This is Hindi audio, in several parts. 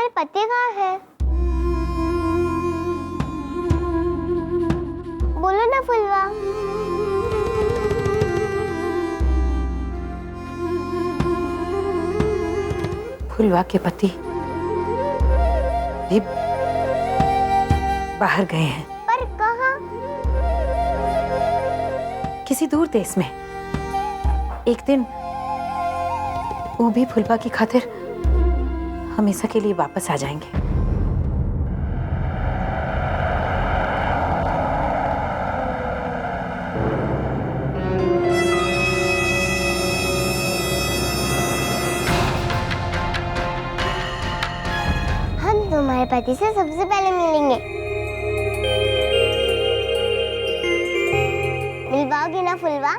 तुम्हारे पति कहाँ है? बोलो ना फुलवा। फुलवा के पति भी बाहर गए हैं। पर कहाँ? किसी दूर देश में। एक दिन वो भी फुलवा की खातिर हमेशा के लिए वापस आ जाएंगे। हम तुम्हारे पति से सबसे पहले मिलेंगे। मिलवाओगी ना फुलवा?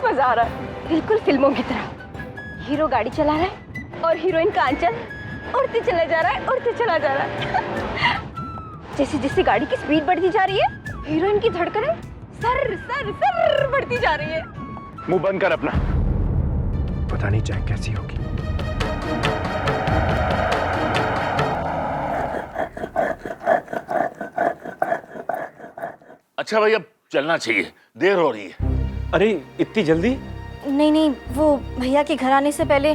मजा आ रहा है, बिल्कुल फिल्मों की तरह। हीरो गाड़ी चला रहा है और हीरोइन का आंचल उड़ते चला जा रहा है, उड़ते चला जा रहा है। जैसे जैसे गाड़ी की स्पीड बढ़ती जा रही है, हीरोइन की धड़कनें सर सर सर बढ़ती जा रही है। मुंह बंद कर अपना। पता नहीं चाय कैसी होगी। अच्छा भाई, अब चलना चाहिए, देर हो रही है। अरे इतनी जल्दी? नहीं नहीं, वो भैया के घर आने से पहले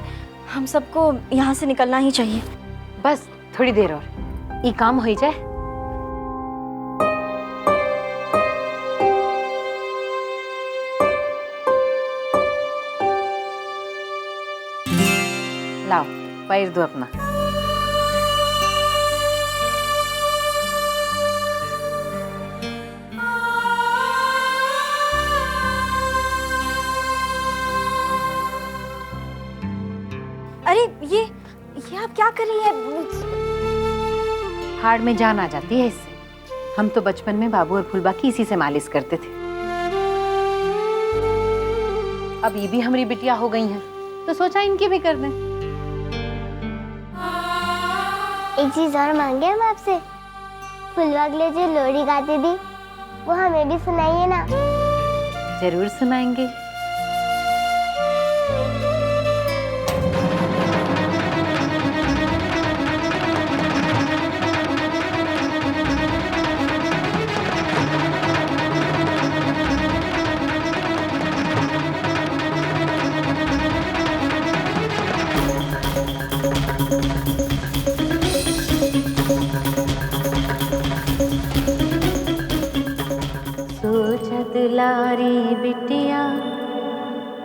हम सबको यहाँ से निकलना ही चाहिए। बस थोड़ी देर और, ये काम हो जाए। लाओ पैर दो अपना। अरे ये आप क्या कर रही है? हाड़ में जान आ जाती है इससे। हम तो बचपन में बाबू और फुलबा की इसी से मालिश करते थे। अब ये भी हमारी बिटिया हो गई हैं, तो सोचा इनकी भी कर दें। एक चीज और मांगे हम आपसे। फुलवा के लिए जो लोरी गाती थी, वो हमें भी सुनाइए ना। जरूर सुनाएंगे। दुलारी बिटिया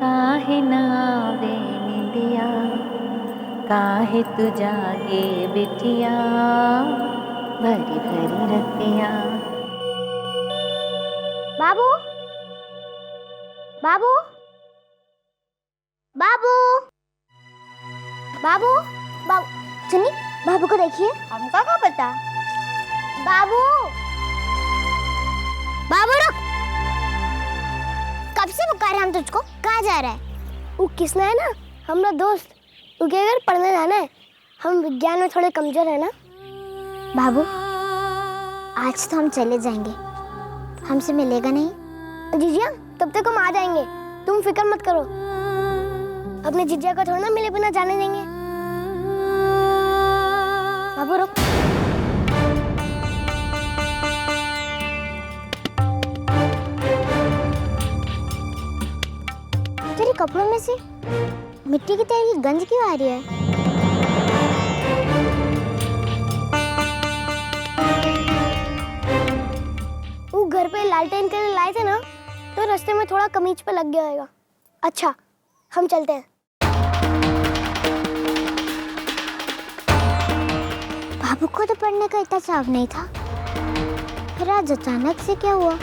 काहे ना आवे निंदिया, काहे तू जागे बिटिया भरी भरी रतिया। बाबू, बाबू, बाबू, बाबू, बाबू, सुनी, बाबू को देखिए। हमका क्या पता? बाबू, बाबू रुक। कब से पुकारे हम तुझको? कहाँ जा रहा है? वो किसना है ना, हमारा दोस्त। उनके घर पढ़ने जाना है। हम विज्ञान में थोड़े कमजोर है ना। बाबू, आज तो हम चले जाएंगे, हमसे मिलेगा नहीं? जीजिया, तब तक हम आ जाएंगे, तुम फिक्र मत करो। अपने जीजिया को थोड़ा ना मिले बिना जाने देंगे। बाबू रुक। तेरे कपड़ों में से मिट्टी की तरह की गंध क्यों आ रही है? वो घर पे लालटेन के लिए लाए थे ना, तो रास्ते में थोड़ा कमीज पे लग गया होगा। अच्छा, हम चलते हैं। बाबू को तो पढ़ने का इतना चाव नहीं था, फिर आज अचानक से क्या हुआ?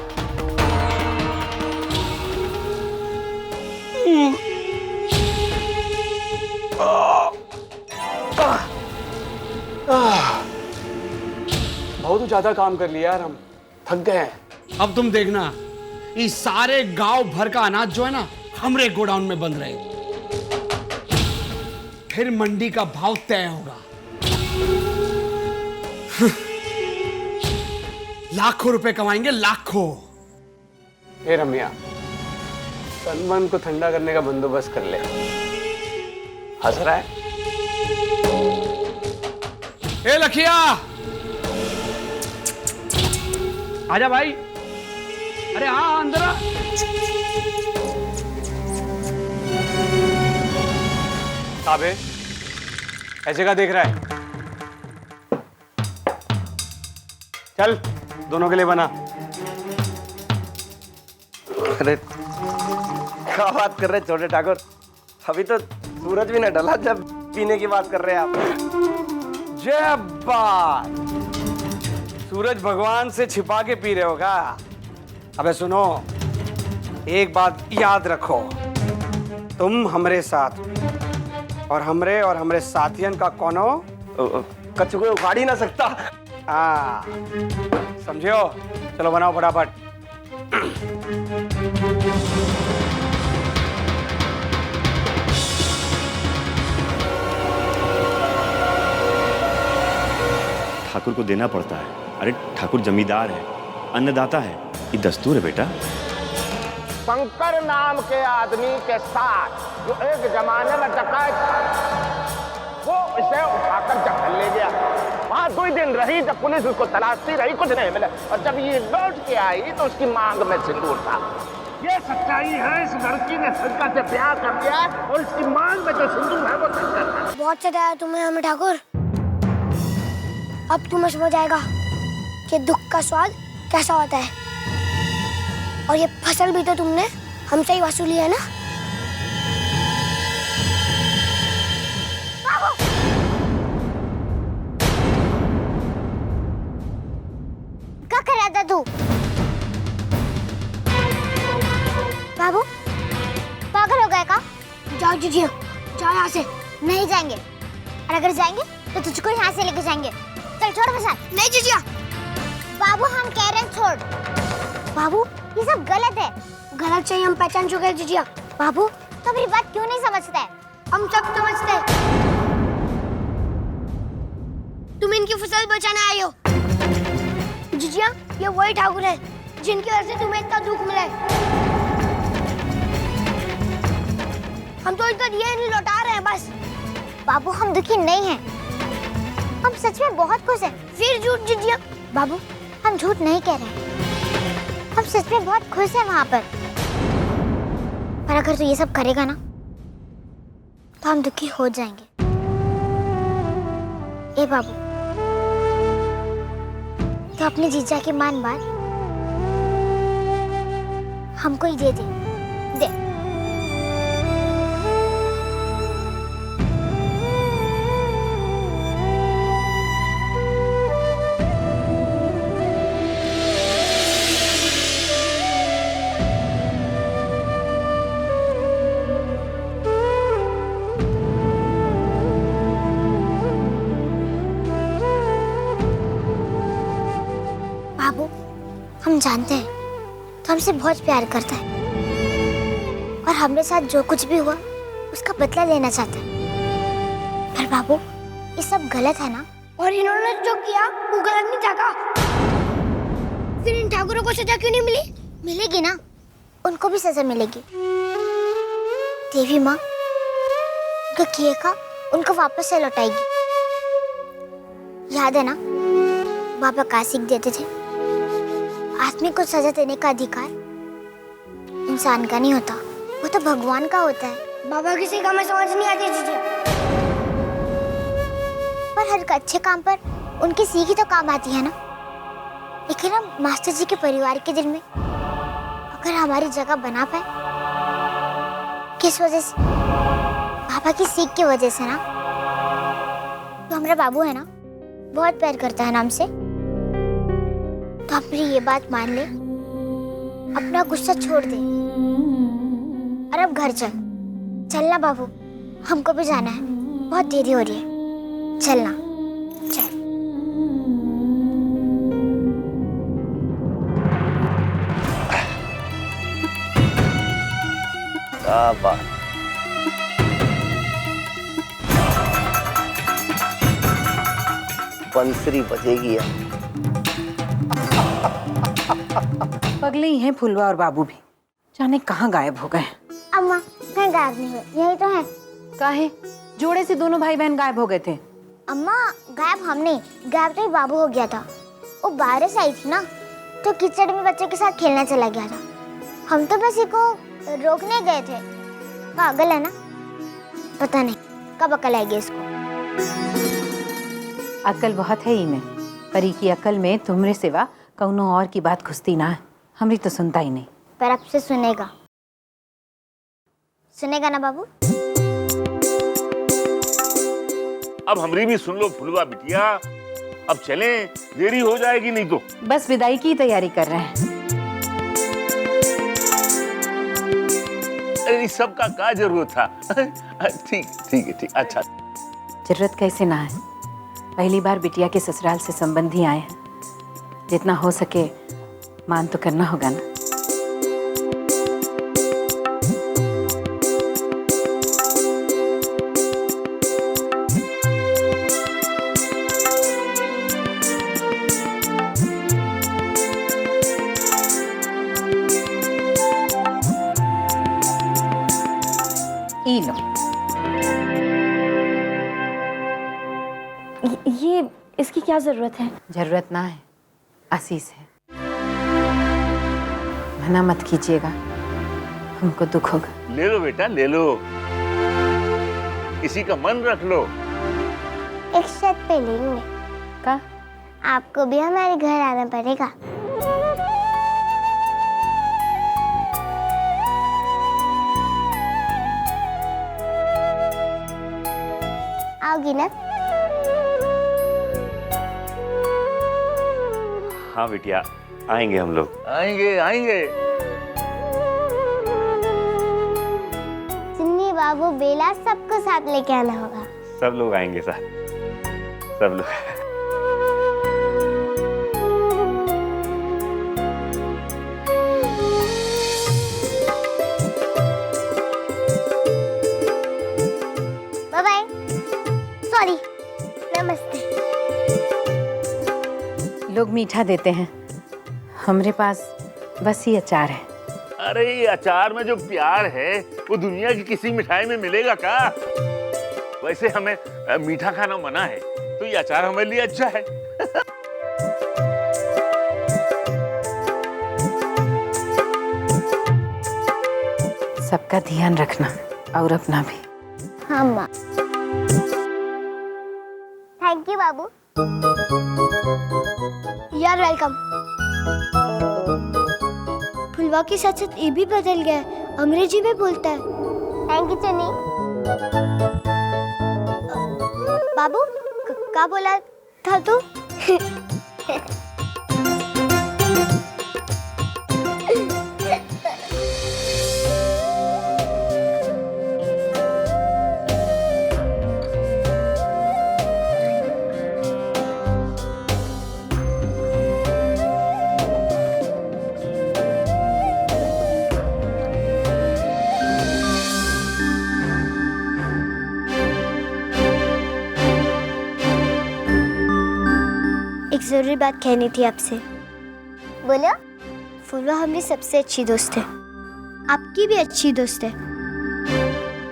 बहुत ज्यादा काम कर लिया यार, हम थक गए हैं। अब तुम देखना, ये सारे गांव भर का अनाज जो है ना हमरे गोडाउन में बंद रहेगा। फिर मंडी का भाव तय होगा। लाखों रुपए कमाएंगे, लाखों। ए रम्या, तन मन को ठंडा करने का बंदोबस्त कर ले। हंस रहा है? ए लखिया, आजा भाई। अरे हाँ, अंदर आ। अबे ऐसे का देख रहा है? चल, दोनों के लिए बना। अरे क्या बात कर रहे हैं छोटे ठाकुर? अभी तो सूरज भी न ढला जब पीने की बात कर रहे हैं आप। जय बात। सूरज भगवान से छिपा के पी रहे हो क्या? अबे सुनो, एक बात याद रखो, तुम हमरे साथ और हमरे साथियन का कोनो कच्चू को उखाड़ ही ना सकता। हाँ, समझियो? चलो बनाओ फटाफट। ठाकुर को देना पड़ता है। अरे ठाकुर जमींदार है, अन्नदाता है, ये दस्तूर है बेटा। शंकर नाम के आदमी के साथ जो एक जमाने में डकैत वो इसे उठाकर जंगल ले गया। वहां 2 दिन रही, जब पुलिस उसको तलाशती रही, कुछ नहीं मिला, और जब ये लौट के आई तो उसकी मांग में सिंदूर था। ये सच्चाई है। इस लड़की ने संका से ब्याह कर दिया और इसकी मांग में जो सिंदूर है वो संका था। बहुत सताया तुम्हें हमें ठाकुर। अब तुम्हें समझ आएगा कि दुख का स्वाद कैसा होता है। और ये फसल भी तो तुमने हमसे ही वसूली है ना। क्या कर रहा था तू? बाबू पागल हो गए का? जाओ जीजिया, जाओ यहाँ से। नहीं जाएंगे, और अगर जाएंगे तो तुझको यहाँ से लेके जाएंगे। चल छोड़ बसा। नहीं जीजिया। बाबू हम कह रहे हैं छोड़। बाबू ये सब गलत है। गलत चाहिए हम पहचान चुके हैं जीजिया। बाबू तो मेरी बात क्यों नहीं समझते? हम सब समझते हैं। तुम इनकी फसल बचाने आए हो। जीजिया ये वही ठाकुर है जिनकी वजह से तुम्हें इतना दुख मिला है। हम तो इनका दिया नहीं लौटा रहे हैं बस। बाबू हम दुखी नहीं हैं, हम सच में बहुत खुश हैं। फिर झूठ जीजिया। बाबू हम झूठ नहीं कह रहे हैं, हम सच में बहुत खुश हैं वहां पर अगर तू ये सब करेगा ना तो हम दुखी हो जाएंगे। ए बाबू तो अपने जीजा की मान बात हमको ही दे दे। बाबू हम जानते हैं तो हमसे बहुत प्यार करता है और हमारे साथ जो कुछ भी हुआ उसका बदला लेना चाहता है। पर बाबू ये सब गलत है ना? और इन्होंने जो किया वो गलत नहीं था का? फिर इन ठाकुरों को सजा क्यों नहीं मिली? मिलेगी ना, उनको भी सजा मिलेगी। देवी माँ उनका किए का उनको वापस से लौटाएगी। याद है ना बाबा का सीख देते थे, आदमी को सजा देने का अधिकार इंसान का नहीं होता, वो तो भगवान का होता है। बाबा किसी का मैं समझ नहीं आती जीजी। पर हर अच्छे काम पर उनकी सीख ही तो काम आती है ना। लेकिन हम मास्टर जी के परिवार के दिल में अगर हमारी जगह बना पाए, किस वजह से? बाबा की सीख की वजह से ना। तो हमारा बाबू है ना बहुत प्यार करता है ना हमसे। तो आप मेरी ये बात मान ले, अपना गुस्सा छोड़ दे और अब घर चलना बाबू, हमको भी जाना है, बहुत देरी हो रही है। चलना चल। बात। बंसरी बजेगी अब। पगले ही हैं फुलवा और बाबू भी, जाने कहाँ गायब हो गए। अम्मा कहीं गायब नहीं हुए, यही तो है। काहे? जोड़े से दोनों भाई बहन गायब हो गए थे। अम्मा गायब हम नहीं, गायब तो ही बाबू हो गया था। वो बारिश आई थी ना, तो कीचड़ में बच्चे के साथ खेलने चला गया था। हम तो बस इसको रोकने गए थे। पागल है ना, पता नहीं कब अकल आएगी इसको। अकल बहुत है ही में, परी की अकल में तुमरे सिवा कौनो और की बात घुसती ना है। हमरी तो सुनता ही नहीं। पर अब से सुनेगा, सुनेगा ना बाबू? अब हमरी भी सुन लो फुलवा बिटिया, अब चलें, देरी हो जाएगी नहीं तो। बस विदाई की तैयारी कर रहे हैं। अरे इस सब का क्या जरूरत था? ठीक ठीक है, ठीक, अच्छा। जरूरत कैसे ना है, पहली बार बिटिया के ससुराल से संबंधी आए हैं, जितना हो सके मान तो करना होगा ना। ई लो। ये इसकी क्या जरूरत है? जरूरत ना है, आशीष है। मना मत कीजिएगा, हमको दुख होगा। ले लो बेटा, ले लो, इसी का मन रख लो। एक शर्त पे लेंगे। का? आपको भी हमारे घर आना पड़ेगा। आओगी ना? हाँ बिटिया, आएंगे हम लोग। आएंगे आएंगे। सुन्नी बाबू बेला सबको साथ लेके आना होगा। सब लोग आएंगे साथ, सब लोग। Bye bye. सॉरी, नमस्ते। लोग मीठा देते हैं, हमरे पास बस ही अचार है। अरे ये अचार में जो प्यार है वो दुनिया की किसी मिठाई में मिलेगा क्या? वैसे हमें मीठा खाना मना है, तो ये अचार हमारे लिए अच्छा है। सबका ध्यान रखना और अपना भी। हाँ माँ। थैंक यू बाबू। यार वेलकम। फुलवा के साथ साथ ये भी बदल गया है, अंग्रेजी में बोलता है। थैंक यू चनी। बाबू क्या बोला था तू? एक जरूरी बात कहनी थी आपसे। बोलो। फुलवा हमारी सबसे अच्छी दोस्त है, आपकी भी अच्छी दोस्त है,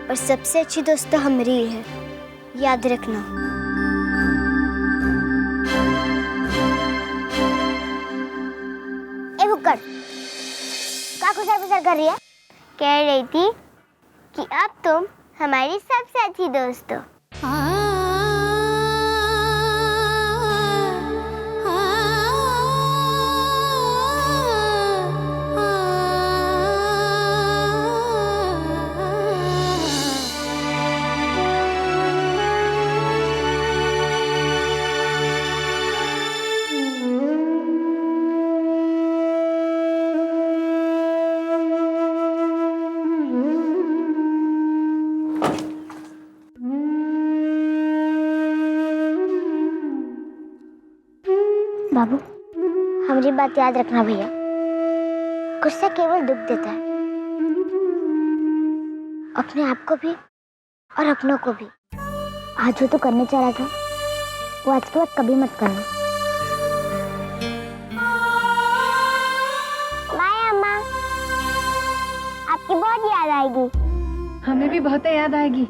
और सबसे अच्छी दोस्त तो हमारी ही है, याद रखना। ए बुक्कड़, क्या गुजर कर रही है? कह रही थी कि अब तुम हमारी सबसे अच्छी दोस्त हो। बाबू हमारी बात याद रखना भैया, गुस्सा केवल दुख देता है, अपने आप को भी और अपनों को भी। आज जो तू करने चाह रहा था वो आज के बाद कभी मत करना। बाय अम्मा, आपकी बहुत याद आएगी। हमें भी बहुत याद आएगी।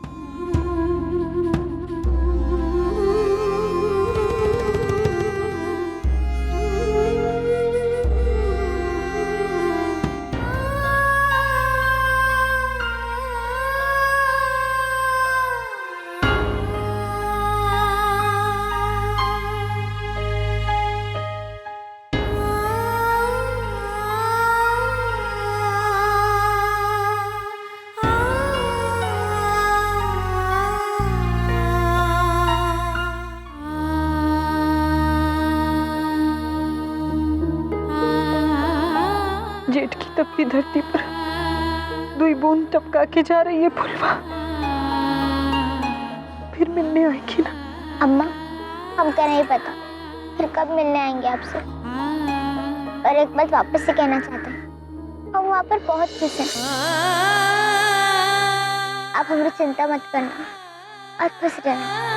जेठ की तपती धरती पर दुई बूंद टपका के जा रही है फुलवा। फिर मिलने आएगी ना? अम्मा, हमको नहीं पता फिर कब मिलने आएंगे आपसे, पर एक बात वापस से कहना चाहते हैं, हम वहाँ पर बहुत खुश हैं। आप हमारी चिंता मत करना और खुश रहना।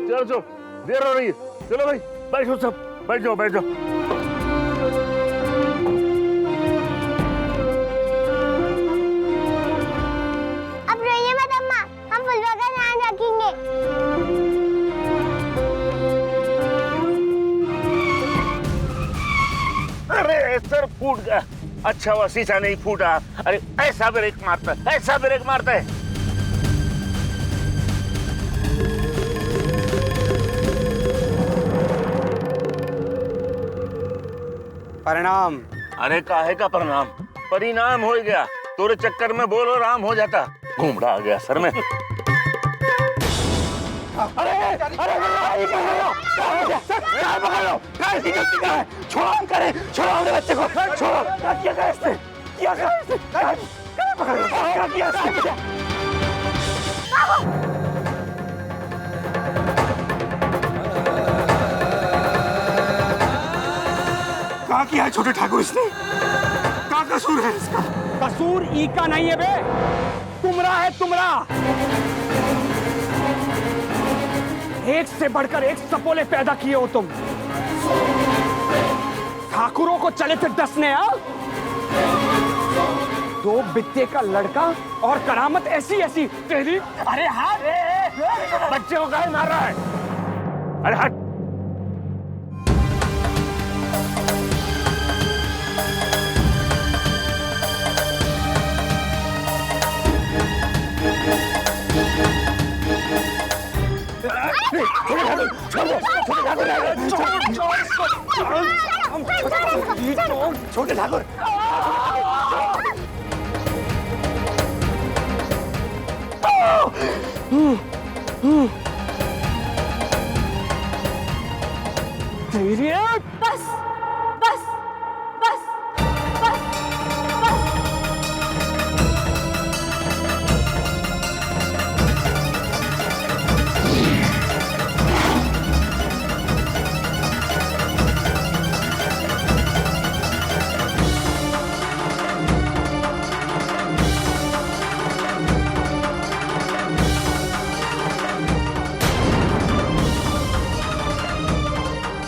चलो देर हो रही है, चलो भाई बैठो, सब बैठ जाओ बैठ जाओ। अब रोइए मत अम्मा, हम फुलवा का ध्यान रखेंगे। अरे सर फूट गया। अच्छा हुआ शीशा नहीं फूटा। अरे ऐसा ब्रेक मारता है, ऐसा ब्रेक मारता है। परिणाम। अरे काहे का परिणाम, परिणाम हो गया। तोरे चक्कर में बोलो राम हो जाता। घूमड़ा आ गया सर में। अरे छोड़ो करे, छोड़ो अपने बच्चे को, छोड़ो। क्या करे इसने, क्या करे इसने, क्या किया इसने? क्या किया है छोटे ठाकुर इसने? क्या कसूर है इसका? कसूर ई का नहीं है बे, तुमरा है तुमरा। एक से बढ़कर एक सपोले पैदा किए हो तुम। ठाकुरों को चले थे डसने। दो बित्ते का लड़का और करामत ऐसी ऐसी तेरी। अरे हाँ, बच्चे को काहे मार रहा है? अरे हट। छोटे ठाकुर तेरी बस